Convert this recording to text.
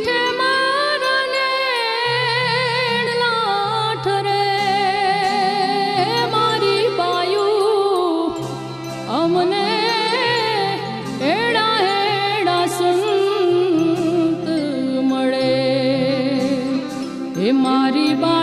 પીઠે મારા નેણલા ઠરે મારી બાયું અમને એડા એડા સંત મળે એ મારી બા